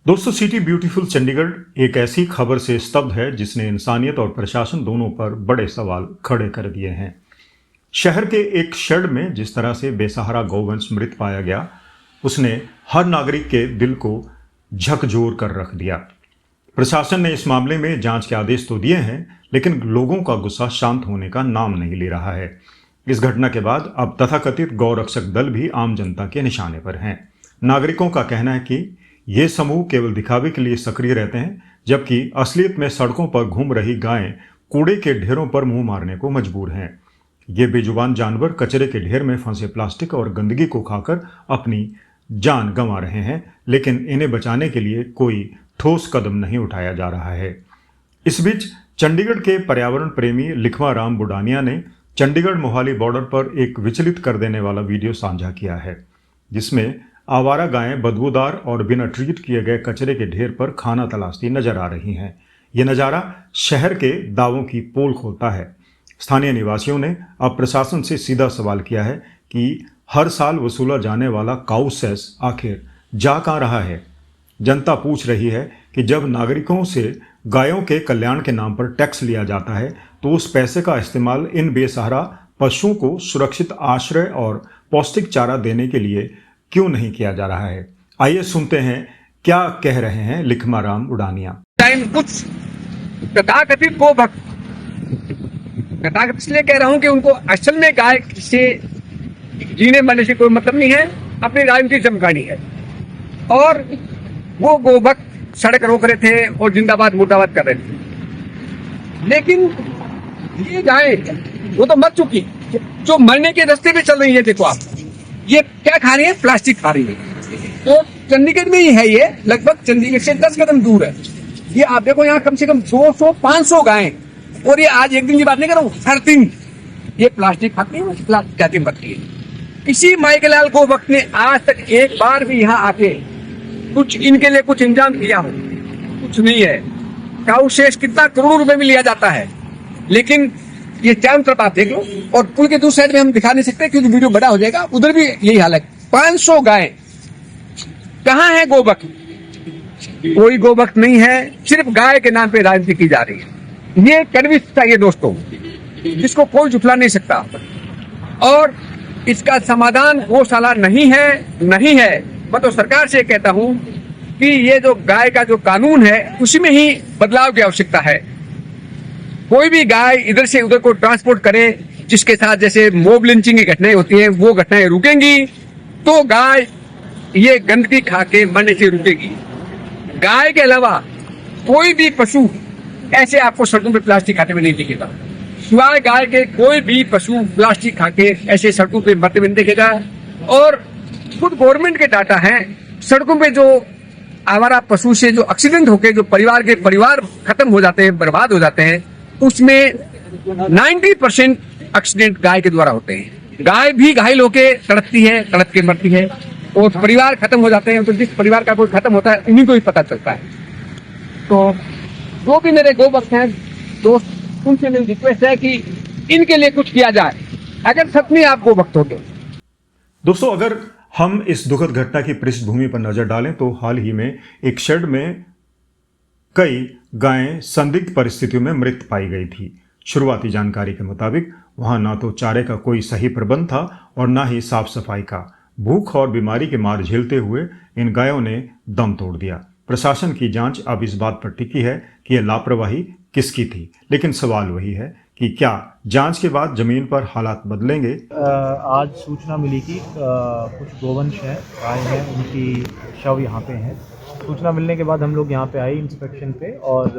दोस्तों, city beautiful Chandigarh एक ऐसी खबर से स्तब्ध है जिसने इंसानियत और प्रशासन दोनों पर बड़े सवाल खड़े कर दिए हैं। शहर के एक शेड में जिस तरह से बेसहारा गौवंश मृत पाया गया, उसने हर नागरिक के दिल को झकझोर कर रख दिया। प्रशासन ने इस मामले में जांच के आदेश तो दिए हैं, लेकिन लोगों का गुस्सा शांत होने का नाम नहीं ले रहा है। इस घटना के बाद अब तथाकथित गौरक्षक दल भी आम जनता के निशाने पर हैं। नागरिकों का कहना है कि ये समूह केवल दिखावे के लिए सक्रिय रहते हैं, जबकि असलियत में सड़कों पर घूम रही गायें कूड़े के ढेरों पर मुंह मारने को मजबूर हैं। ये बेजुबान जानवर कचरे के ढेर में फंसे प्लास्टिक और गंदगी को खाकर अपनी जान गंवा रहे हैं, लेकिन इन्हें बचाने के लिए कोई ठोस कदम नहीं उठाया जा रहा है। इस बीच चंडीगढ़ के पर्यावरण प्रेमी लिखवा राम बुडानिया ने चंडीगढ़ मोहाली बॉर्डर पर एक विचलित कर देने वाला वीडियो साझा किया है, जिसमें आवारा गायें बदबूदार और बिना ट्रीट किए गए कचरे के ढेर पर खाना तलाशती नजर आ रही हैं। यह नज़ारा शहर के दावों की पोल खोलता है। स्थानीय निवासियों ने अब प्रशासन से सीधा सवाल किया है कि हर साल वसूला जाने वाला काऊ सेस आखिर जा कहाँ रहा है। जनता पूछ रही है कि जब नागरिकों से गायों के कल्याण के नाम पर टैक्स लिया जाता है, तो उस पैसे का इस्तेमाल इन बेसहारा पशुओं को सुरक्षित आश्रय और पौष्टिक चारा देने के लिए क्यों नहीं किया जा रहा है। आइए सुनते हैं क्या कह रहे हैं लिखमा राम उडानिया। कुछ तथाकथित गो भक्त, तथाकथित इसलिए कह रहा हूं कि उनको असल में गाय से जीने मरने से कोई मतलब नहीं है, अपनी राजनीति चमकानी है। और वो गो भक्त सड़क रोक रहे थे और जिंदाबाद मुर्दाबाद कर रहे थे, लेकिन ये गाय वो तो मर चुकी, जो मरने के रास्ते पे चल रही है। देखो आप, ये क्या खा रही है? प्लास्टिक खा रही है। तो चंडीगढ़ में ही है, ये लगभग चंडीगढ़ से 10 कदम दूर है। ये आप देखो, यहाँ कम से कम 200-500 गायें, और ये आज एक दिन की बात नहीं कर रहा हूँ, हर दिन ये प्लास्टिक खाती है, प्लास्टिक खाती मरती है। किसी माइकलाल गो भक्त ने आज तक एक बार भी यहाँ आके कुछ इनके लिए कुछ इंतजाम किया हो? कुछ नहीं है। काऊ शेष कितना करोड़ों रुपए में लिया जाता है, लेकिन ये चारों तरफ आप देख लो, और पुल के दूसरी साइड में हम दिखा नहीं सकते क्योंकि वीडियो बड़ा हो जाएगा, उधर भी यही हाल है। 500 गाय। कहाँ है गो भक्त? कोई गो भक्त नहीं है, सिर्फ गाय के नाम पे राजनीति की जा रही है। ये कड़वी चाहिए दोस्तों, जिसको कोई झुठला नहीं सकता। और इसका समाधान गौशाला नहीं है। मैं तो सरकार से कहता हूं कि ये जो गाय का जो कानून है, उसी में ही बदलाव की आवश्यकता है। कोई भी गाय इधर से उधर को ट्रांसपोर्ट करे, जिसके साथ जैसे मॉब लिंचिंग की घटनाएं होती हैं, वो घटनाएं रुकेंगी तो गाय ये गंदगी खा के मरने से रुकेगी। गाय के अलावा कोई भी पशु ऐसे आपको सड़कों पे प्लास्टिक खाते हुए नहीं दिखेगा। सिवाय गाय के कोई भी पशु प्लास्टिक खा के ऐसे सड़कों पे मरते हुए नहीं दिखेगा। और खुद गवर्नमेंट के डाटा है, सड़कों पे जो आवारा पशु से जो एक्सीडेंट होके जो परिवार खत्म हो जाते हैं, बर्बाद हो जाते हैं, उसमें 90% एक्सीडेंट गाय के द्वारा होते हैं। गाय भी घायल होके तड़पती है, तड़प के मरती है, और परिवार खत्म हो जाते हैं। तो जिस परिवार का कोई खत्म होता है, इन्हीं को ही पता चलता है। तो जो भी मेरे गो भक्त हैं दोस्त, उनसे मेरी रिक्वेस्ट है कि इनके लिए कुछ किया जाए, अगर सच में आप गो भक्त हो तो। दोस्तों, अगर हम इस दुखद घटना की पृष्ठभूमि पर नजर डालें तो हाल ही में एक शेड में कई गायें संदिग्ध परिस्थितियों में मृत पाई गई थी। शुरुआती जानकारी के मुताबिक वहां ना तो चारे का कोई सही प्रबंध था और ना ही साफ सफाई का। भूख और बीमारी के मार झेलते हुए इन गायों ने दम तोड़ दिया। प्रशासन की जांच अब इस बात पर टिकी है कि यह लापरवाही किसकी थी, लेकिन सवाल वही है कि क्या जांच के बाद जमीन पर हालात बदलेंगे। आज सूचना मिली कि कुछ गोवंश हैं, गाय हैं, उनकी शव यहाँ पे हैं। सूचना मिलने के बाद हम लोग यहाँ पे आए इंस्पेक्शन पे, और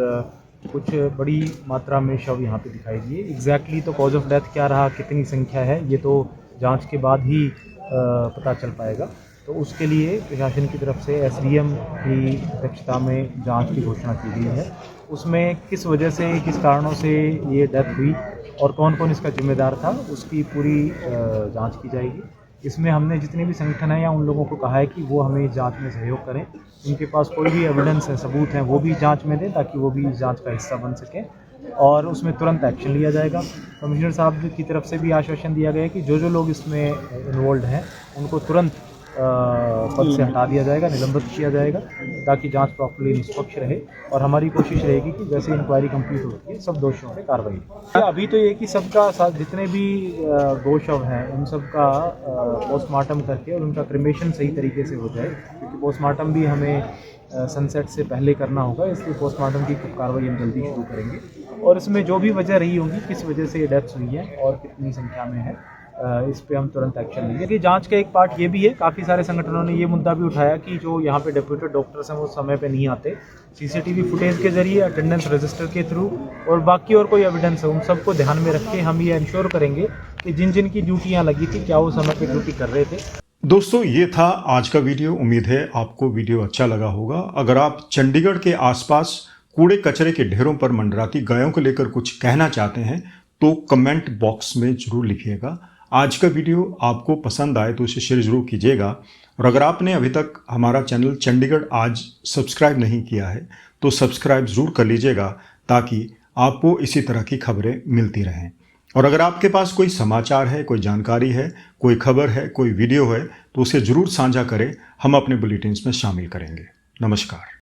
कुछ बड़ी मात्रा में शव यहाँ पे दिखाई दिए। एग्जैक्टली तो कॉज ऑफ डेथ क्या रहा, कितनी संख्या है, ये तो जांच के बाद ही पता चल पाएगा। तो उसके लिए प्रशासन की तरफ से एसडीएम की अध्यक्षता में जांच की घोषणा की गई है। उसमें किस वजह से, किस कारणों से ये डेथ हुई और कौन कौन इसका जिम्मेदार था, उसकी पूरी जांच की जाएगी। इसमें हमने जितने भी संगठन हैं या उन लोगों को कहा है कि वो हमें जांच में सहयोग करें। उनके पास कोई भी एविडेंस है, सबूत हैं, वो भी जांच में दें, ताकि वो भी इस जांच का हिस्सा बन सकें और उसमें तुरंत एक्शन लिया जाएगा। कमिश्नर साहब की तरफ से भी आश्वासन दिया गया है कि जो लोग इसमें इन्वॉल्व हैं उनको तुरंत पद से हटा दिया जाएगा, निलंबित किया जाएगा, ताकि जांच प्रॉपर्ली निष्पक्ष रहे। और हमारी कोशिश रहेगी कि जैसे इंक्वायरी कंप्लीट होती है सब दोषियों पे कार्रवाई हो। अभी तो ये कि सबका साथ जितने भी गोशव हैं उन सब का पोस्टमार्टम करके और उनका क्रिमेशन सही तरीके से हो जाए, क्योंकि पोस्टमार्टम भी हमें सनसेट से पहले करना होगा, इसलिए पोस्टमार्टम की कार्रवाई हम जल्दी शुरू करेंगे। और इसमें जो भी वजह रही होगी, किस वजह से ये डेथ्स हुई हैं और कितनी संख्या में है, इस पे हम तुरंत एक्शन लेंगे। ये जांच का एक पार्ट ये भी है, काफ़ी सारे संगठनों ने ये मुद्दा भी उठाया कि जो यहाँ पे डेप्यूटेड डॉक्टर्स हैं वो समय पे नहीं आते, सीसीटीवी फुटेज के जरिए, अटेंडेंस रजिस्टर के थ्रू और बाकी और कोई एविडेंस है, उन सबको ध्यान में रख के हम ये इंश्योर करेंगे कि जिन जिन की ड्यूटियाँ लगी थी क्या वो समय पे ड्यूटी कर रहे थे। दोस्तों, ये था आज का वीडियो। उम्मीद है आपको वीडियो अच्छा लगा होगा। अगर आप चंडीगढ़ के आसपास कूड़े कचरे के ढेरों पर मंडराती गायों को लेकर कुछ कहना चाहते हैं तो कमेंट बॉक्स में जरूर लिखिएगा। आज का वीडियो आपको पसंद आए तो इसे शेयर जरूर कीजिएगा। और अगर आपने अभी तक हमारा चैनल चंडीगढ़ आज सब्सक्राइब नहीं किया है तो सब्सक्राइब जरूर कर लीजिएगा, ताकि आपको इसी तरह की खबरें मिलती रहें। और अगर आपके पास कोई समाचार है, कोई जानकारी है, कोई खबर है, कोई वीडियो है तो उसे जरूर साझा करें, हम अपने बुलेटिन्स में शामिल करेंगे। नमस्कार।